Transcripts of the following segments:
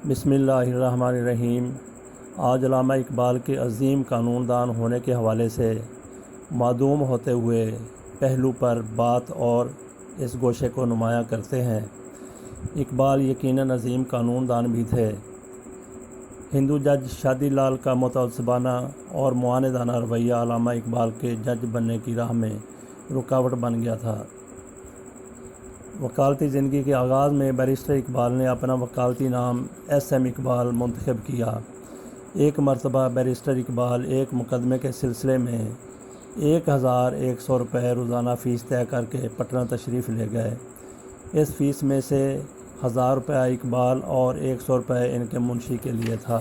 بسم اللہ الرحمن الرحیم۔ آج علامہ اقبال کے عظیم قانون دان ہونے کے حوالے سے معدوم ہوتے ہوئے پہلو پر بات اور اس گوشے کو نمایاں کرتے ہیں۔ اقبال یقیناً عظیم قانون دان بھی تھے۔ ہندو جج شادی لال کا متعصبانہ اور معاندانہ رویہ علامہ اقبال کے جج بننے کی راہ میں رکاوٹ بن گیا تھا۔ وکالتی زندگی کے آغاز میں بیرسٹر اقبال نے اپنا وکالتی نام SM اقبال منتخب کیا۔ ایک مرتبہ بیرسٹر اقبال ایک مقدمے کے سلسلے میں 1100 روپے روزانہ فیس طے کر کے پٹنہ تشریف لے گئے۔ اس فیس میں سے 1000 روپے اقبال اور 100 روپے ان کے منشی کے لیے تھا۔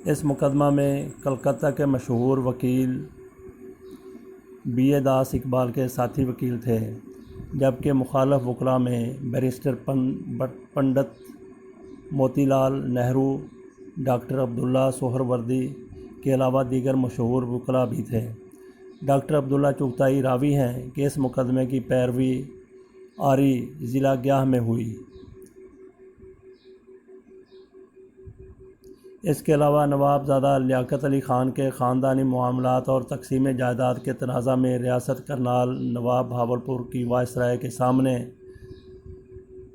اس مقدمہ میں کلکتہ کے مشہور وکیل BA داس اقبال کے ساتھی وکیل تھے، جبکہ مخالف وکلاء میں بیرسٹر پنڈت موتی لال نہرو، ڈاکٹر عبداللہ سہروردی کے علاوہ دیگر مشہور وکلاء بھی تھے۔ ڈاکٹر عبداللہ چغتائی راوی ہیں کہ اس مقدمے کی پیروی آری ضلع گیا میں ہوئی۔ اس کے علاوہ نواب زادہ لیاقت علی خان کے خاندانی معاملات اور تقسیم جائیداد کے تنازع میں ریاست کرنال نواب بہاولپور کی وائسرائے کے سامنے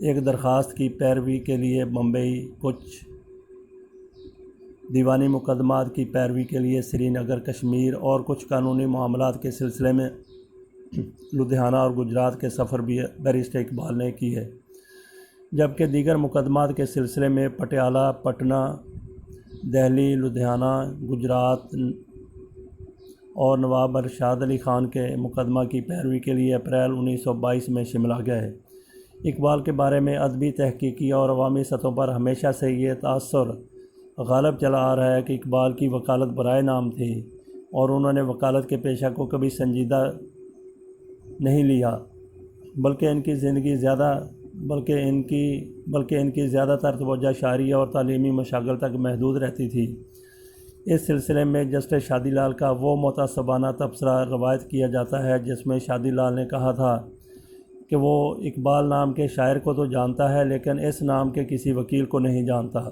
ایک درخواست کی پیروی کے لیے بمبئی، کچھ دیوانی مقدمات کی پیروی کے لیے سری نگر کشمیر اور کچھ قانونی معاملات کے سلسلے میں لدھیانہ اور گجرات کے سفر بھی بیرسٹر اقبال نے کیے، جبکہ دیگر مقدمات کے سلسلے میں پٹیالہ، پٹنہ، دہلی، لدھیانہ، گجرات اور نواب ارشاد علی خان کے مقدمہ کی پیروی کے لیے اپریل 1922 میں شملہ گئے۔ اقبال کے بارے میں ادبی، تحقیقی اور عوامی سطحوں پر ہمیشہ سے یہ تاثر غالب چلا آ رہا ہے کہ اقبال کی وکالت برائے نام تھی اور انہوں نے وکالت کے پیشہ کو کبھی سنجیدہ نہیں لیا، بلکہ ان کی زیادہ تر توجہ شاعری اور تعلیمی مشاغل تک محدود رہتی تھی۔ اس سلسلے میں جسٹس شادی لال کا وہ متعصبانہ تبصرہ روایت کیا جاتا ہے جس میں شادی لال نے کہا تھا کہ وہ اقبال نام کے شاعر کو تو جانتا ہے لیکن اس نام کے کسی وکیل کو نہیں جانتا۔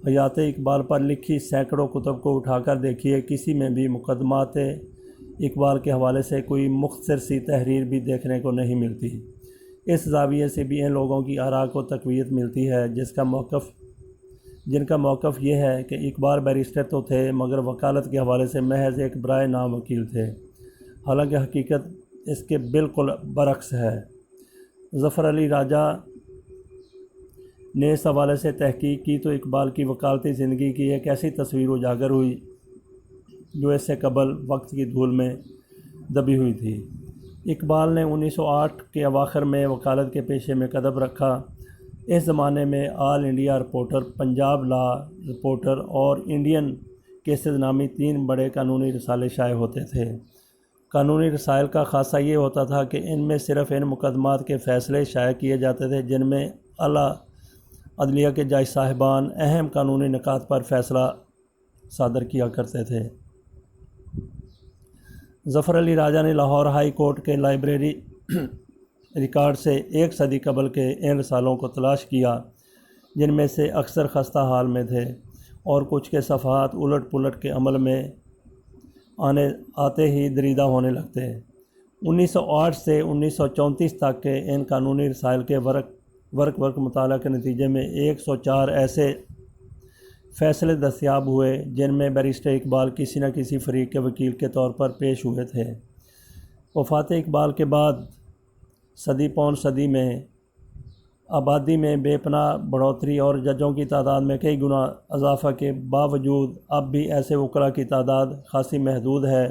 حیات اقبال پر لکھی سینکڑوں کتب کو اٹھا کر دیکھیے، کسی میں بھی مقدمات اقبال کے حوالے سے کوئی مختصر سی تحریر بھی دیکھنے کو نہیں ملتی۔ اس زاویے سے بھی ان لوگوں کی آراء کو تقویت ملتی ہے جن کا موقف یہ ہے کہ اقبال بیرسٹر تو تھے مگر وکالت کے حوالے سے محض ایک برائے نام وکیل تھے، حالانکہ حقیقت اس کے بالکل برعکس ہے۔ ظفر علی راجہ نے اس حوالے سے تحقیق کی تو اقبال کی وکالتی زندگی کی ایک ایسی تصویر اجاگر ہوئی جو اس سے قبل وقت کی دھول میں دبی ہوئی تھی۔ اقبال نے 1908 کے اواخر میں وکالت کے پیشے میں قدم رکھا۔ اس زمانے میں آل انڈیا رپورٹر، پنجاب لا رپورٹر اور انڈین کیسز نامی 3 بڑے قانونی رسالے شائع ہوتے تھے۔ قانونی رسائل کا خاصہ یہ ہوتا تھا کہ ان میں صرف ان مقدمات کے فیصلے شائع کیے جاتے تھے جن میں اعلیٰ عدلیہ کے جج صاحبان اہم قانونی نکات پر فیصلہ صادر کیا کرتے تھے۔ ظفر علی راجہ نے لاہور ہائی کورٹ کے لائبریری ریکارڈ سے 1 صدی قبل کے ان رسالوں کو تلاش کیا، جن میں سے اکثر خستہ حال میں تھے اور کچھ کے صفحات الٹ پلٹ کے عمل میں آتے ہی دریدہ ہونے لگتے۔ 1908 سے 1934 تک کے ان قانونی رسائل کے ورق مطالعہ کے نتیجے میں 104 ایسے فیصلے دستیاب ہوئے جن میں بیرسٹر اقبال کسی نہ کسی فریق کے وکیل کے طور پر پیش ہوئے تھے۔ وفات اقبال کے بعد صدی پون صدی میں آبادی میں بے پناہ بڑھوتری اور ججوں کی تعداد میں کئی گنا اضافہ کے باوجود اب بھی ایسے وکلاء کی تعداد خاصی محدود ہے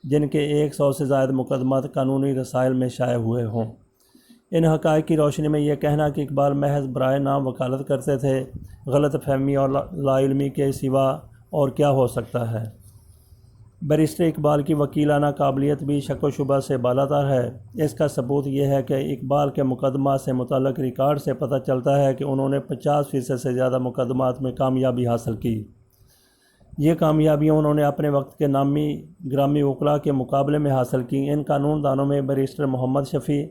جن کے 100 سے زائد مقدمات قانونی رسائل میں شائع ہوئے ہوں۔ ان حقائق کی روشنی میں یہ کہنا کہ اقبال محض برائے نام وکالت کرتے تھے، غلط فہمی اور لا علمی کے سوا اور کیا ہو سکتا ہے۔ بیرسٹر اقبال کی وکیلانہ قابلیت بھی شک و شبہ سے بالاتر ہے۔ اس کا ثبوت یہ ہے کہ اقبال کے مقدمات سے متعلق ریکارڈ سے پتہ چلتا ہے کہ انہوں نے 50% سے زیادہ مقدمات میں کامیابی حاصل کی۔ یہ کامیابیاں انہوں نے اپنے وقت کے نامی گرامی وکلاء کے مقابلے میں حاصل کی۔ ان قانون دانوں میں بیرسٹر محمد شفیع،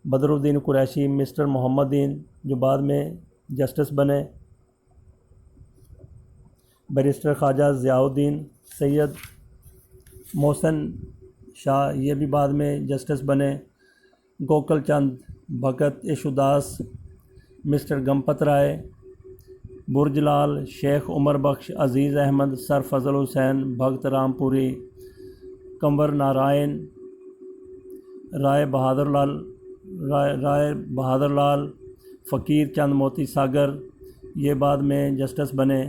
بدر الدین قریشی، مسٹر محمد دین جو بعد میں جسٹس بنے، بیرسٹر خواجہ ضیاء الدین، سید محسن شاہ یہ بھی بعد میں جسٹس بنے، گوکل چند بھگت، یشو داس، مسٹر گمپت رائے، برج لال، شیخ عمر بخش، عزیز احمد، سر فضل حسین، بھگت رام پوری، کنور نارائن، رائے بہادر لال، فقیر چند موتی ساگر یہ بعد میں جسٹس بنے،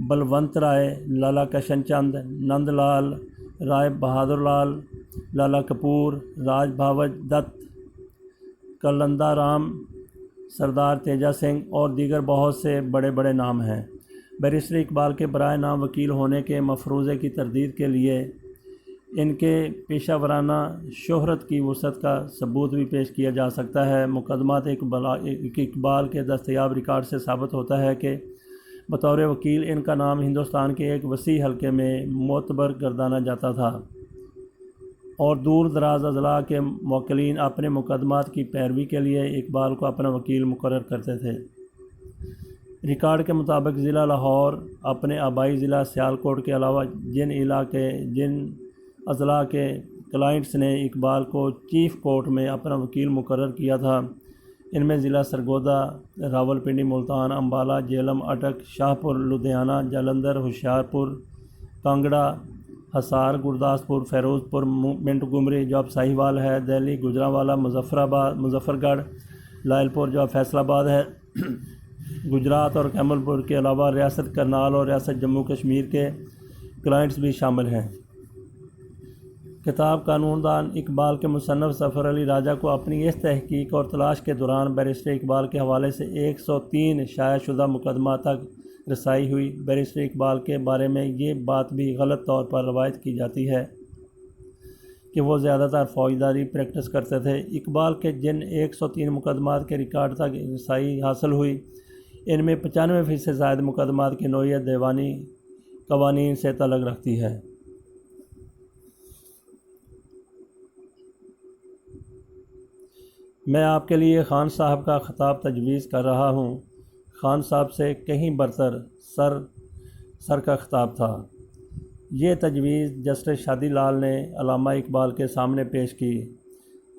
بلونت رائے، لالا کرشن چند، نند لال، رائے بہادر لال، لالا کپور، راج بھاوج دت، کلندہ رام، سردار تیجا سنگھ اور دیگر بہت سے بڑے بڑے نام ہیں۔ بیرسٹر اقبال کے برائے نام وکیل ہونے کے مفروضے کی تردید کے لیے ان کے پیشہ ورانہ شہرت کی وسعت کا ثبوت بھی پیش کیا جا سکتا ہے۔ مقدمات اقبال کے دستیاب ریکارڈ سے ثابت ہوتا ہے کہ بطور وکیل ان کا نام ہندوستان کے ایک وسیع حلقے میں معتبر گردانا جاتا تھا اور دور دراز اضلاع کے موکلین اپنے مقدمات کی پیروی کے لیے اقبال کو اپنا وکیل مقرر کرتے تھے۔ ریکارڈ کے مطابق ضلع لاہور اپنے آبائی ضلع سیالکوٹ کے علاوہ جن اضلاع کے کلائنٹس نے اقبال کو چیف کورٹ میں اپنا وکیل مقرر کیا تھا، ان میں ضلع سرگودا، راولپنڈی، ملتان، امبالہ، جہلم، اٹک، شاہپور، لدھیانہ، جلندھر، ہوشیارپور، کانگڑا، حصار، گرداسپور، فیروز پور، منٹ گمری جو اب ساہیوال ہے، دہلی، گجرانوالہ، مظفر گڑھ، لائل پور جو اب فیصل آباد ہے، گجرات اور کیمل پور کے علاوہ ریاست کرنال اور ریاست جموں کشمیر کے کلائنٹس بھی شامل ہیں۔ کتاب قانون دان اقبال کے مصنف ظفر علی راجہ کو اپنی اس تحقیق اور تلاش کے دوران بیرسٹر اقبال کے حوالے سے 103 شائع شدہ مقدمات تک رسائی ہوئی۔ بیرسٹر اقبال کے بارے میں یہ بات بھی غلط طور پر روایت کی جاتی ہے کہ وہ زیادہ تر فوجداری پریکٹس کرتے تھے۔ اقبال کے جن 103 مقدمات کے ریکارڈ تک رسائی حاصل ہوئی، ان میں 95% سے زائد مقدمات کی نوعیت دیوانی قوانین سے تعلق رکھتی ہے۔ میں آپ کے لیے خان صاحب کا خطاب تجویز کر رہا ہوں۔ خان صاحب سے کہیں برتر سر کا خطاب تھا۔ یہ تجویز جسٹس شادی لال نے علامہ اقبال کے سامنے پیش کی۔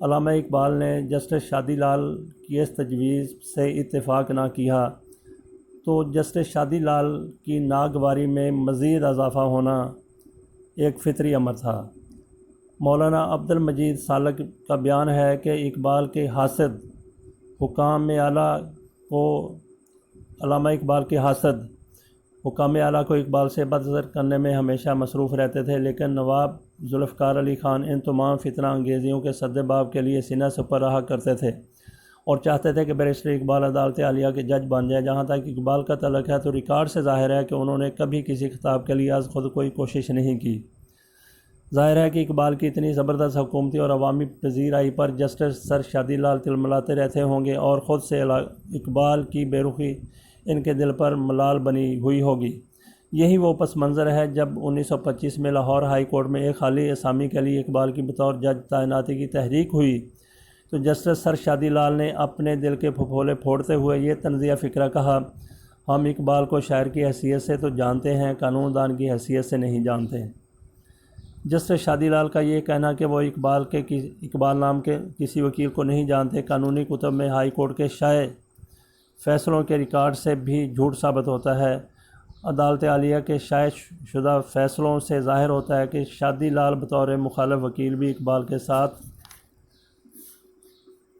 علامہ اقبال نے جسٹس شادی لال کی اس تجویز سے اتفاق نہ کیا تو جسٹس شادی لال کی ناگواری میں مزید اضافہ ہونا ایک فطری امر تھا۔ مولانا عبد المجید سالک کا بیان ہے کہ اقبال کے حاسد حکام اعلیٰ کو اقبال سے بدظر کرنے میں ہمیشہ مصروف رہتے تھے، لیکن نواب ذوالفقار علی خان ان تمام فتنہ انگیزیوں کے سد باب کے لیے سینہ سپر رہا کرتے تھے اور چاہتے تھے کہ بیرسٹر اقبال عدالت عالیہ کے جج بن جائے۔ جہاں تک اقبال کا تعلق ہے تو ریکارڈ سے ظاہر ہے کہ انہوں نے کبھی کسی خطاب کے لیے از خود کوئی کوشش نہیں کی۔ ظاہر ہے کہ اقبال کی اتنی زبردست حکومتی اور عوامی پذیرائی پر جسٹس سر شادی لال تلملاتے رہتے ہوں گے اور خود سے اقبال کی بے رخی ان کے دل پر ملال بنی ہوئی ہوگی۔ یہی وہ پس منظر ہے جب 1925 میں لاہور ہائی کورٹ میں ایک خالی اسامی کے لیے اقبال کی بطور جج تعیناتی کی تحریک ہوئی تو جسٹس سر شادی لال نے اپنے دل کے پھپھولے پھوڑتے ہوئے یہ طنزیہ فکرہ کہا، ہم اقبال کو شاعر کی حیثیت سے تو جانتے ہیں، قانون دان کی حیثیت سے نہیں جانتے۔ جسٹس شادی لال کا یہ کہنا کہ وہ اقبال نام کے کسی وکیل کو نہیں جانتے، قانونی کتب میں ہائی کورٹ کے شائع فیصلوں کے ریکارڈ سے بھی جھوٹ ثابت ہوتا ہے۔ عدالت عالیہ کے شائع شدہ فیصلوں سے ظاہر ہوتا ہے کہ شادی لال بطور مخالف وکیل بھی اقبال کے ساتھ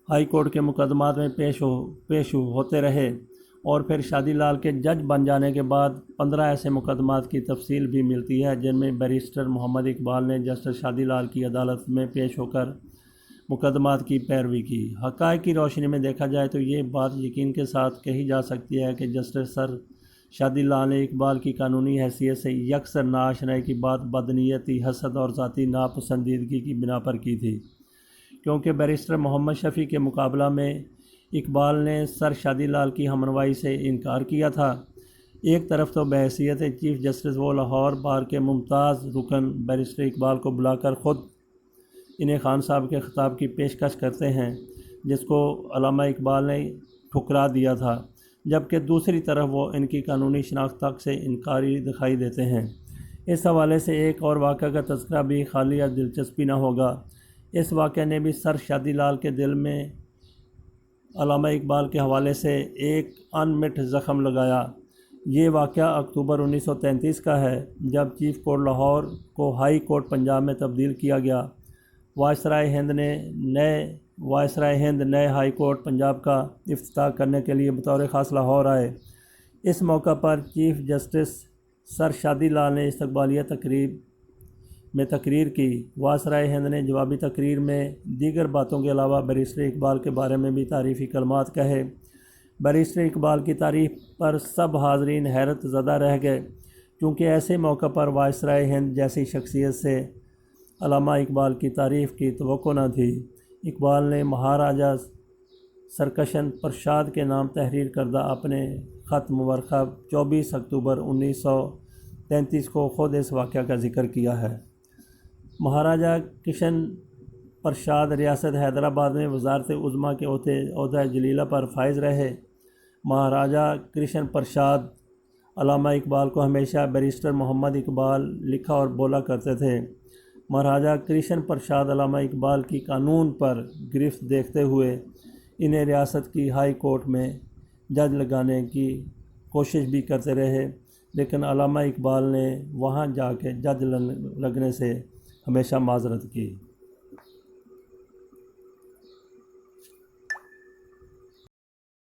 ہائی کورٹ کے مقدمات میں پیش ہوتے رہے اور پھر شادی لال کے جج بن جانے کے بعد 15 ایسے مقدمات کی تفصیل بھی ملتی ہے جن میں بیرسٹر محمد اقبال نے جسٹس شادی لال کی عدالت میں پیش ہو کر مقدمات کی پیروی کی۔ حقائق کی روشنی میں دیکھا جائے تو یہ بات یقین کے ساتھ کہی جا سکتی ہے کہ جسٹس سر شادی لال نے اقبال کی قانونی حیثیت سے یکسر ناآشنائی کی بات بدنیتی، حسد اور ذاتی ناپسندیدگی کی بنا پر کی تھی، کیونکہ بیرسٹر محمد شفیع کے مقابلہ میں اقبال نے سر شادی لال کی ہمنوائی سے انکار کیا تھا۔ ایک طرف تو بحیثیت چیف جسٹس وہ لاہور بار کے ممتاز رکن بیرسٹر اقبال کو بلا کر خود انہیں خان صاحب کے خطاب کی پیشکش کرتے ہیں، جس کو علامہ اقبال نے ٹھکرا دیا تھا، جبکہ دوسری طرف وہ ان کی قانونی شناخت تک سے انکاری دکھائی دیتے ہیں۔ اس حوالے سے ایک اور واقعہ کا تذکرہ بھی خالی از دلچسپی نہ ہوگا۔ اس واقعہ نے بھی سر شادی لال کے دل میں علامہ اقبال کے حوالے سے ایک ان مٹ زخم لگایا۔ یہ واقعہ اکتوبر 1933 کا ہے، جب چیف کورٹ لاہور کو ہائی کورٹ پنجاب میں تبدیل کیا گیا۔ وائسرائے ہند نئے ہائی کورٹ پنجاب کا افتتاح کرنے کے لیے بطور خاص لاہور آئے۔ اس موقع پر چیف جسٹس سر شادی لال نے استقبالیہ تقریر کی۔ وائسرائے ہند نے جوابی تقریر میں دیگر باتوں کے علاوہ بیرسٹر اقبال کے بارے میں بھی تعریفی کلمات کہے۔ بیرسٹر اقبال کی تعریف پر سب حاضرین حیرت زدہ رہ گئے، کیونکہ ایسے موقع پر وائسرائے ہند جیسی شخصیت سے علامہ اقبال کی تعریف کی توقع نہ تھی۔ اقبال نے مہاراجا سرکشن پرشاد کے نام تحریر کردہ اپنے خط مورخہ 24 اکتوبر 1933 کو خود اس واقعہ کا ذکر کیا ہے۔ مہاراجا کشن پرشاد ریاست حیدرآباد میں وزارت عظمیٰ کے عہدہ جلیلہ پر فائز رہے۔ مہاراجا کرشن پرشاد علامہ اقبال کو ہمیشہ بیرسٹر محمد اقبال لکھا اور بولا کرتے تھے۔ مہاراجا کرشن پرشاد علامہ اقبال کی قانون پر گرفت دیکھتے ہوئے انہیں ریاست کی ہائی کورٹ میں جج لگانے کی کوشش بھی کرتے رہے، لیکن علامہ اقبال نے وہاں جا کے جج لگنے سے ہمیشہ معذرت کی۔